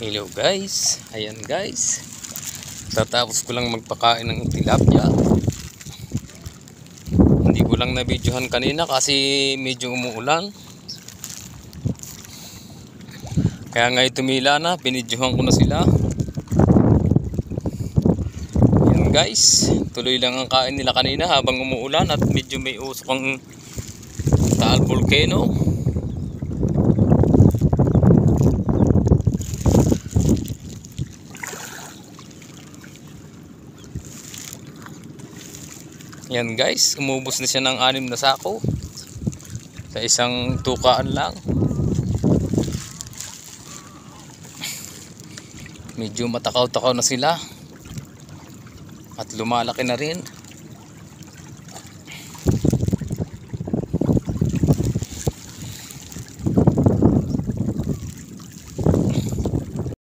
Hello guys, ayan guys, tatapos ko lang magpakain ng tilapia. Hindi ko lang na-videohan kanina kasi medyo umuulan, kaya ngayon tumila na, binidyohan ko na sila. Ayan guys, tuloy lang ang kain nila kanina habang umuulan at medyo may usok ang Taal Volcano. Yan guys, umubos na siya ng 6 na sako sa isang tukaan lang. Medyo matakaw-takaw na sila at lumalaki na rin.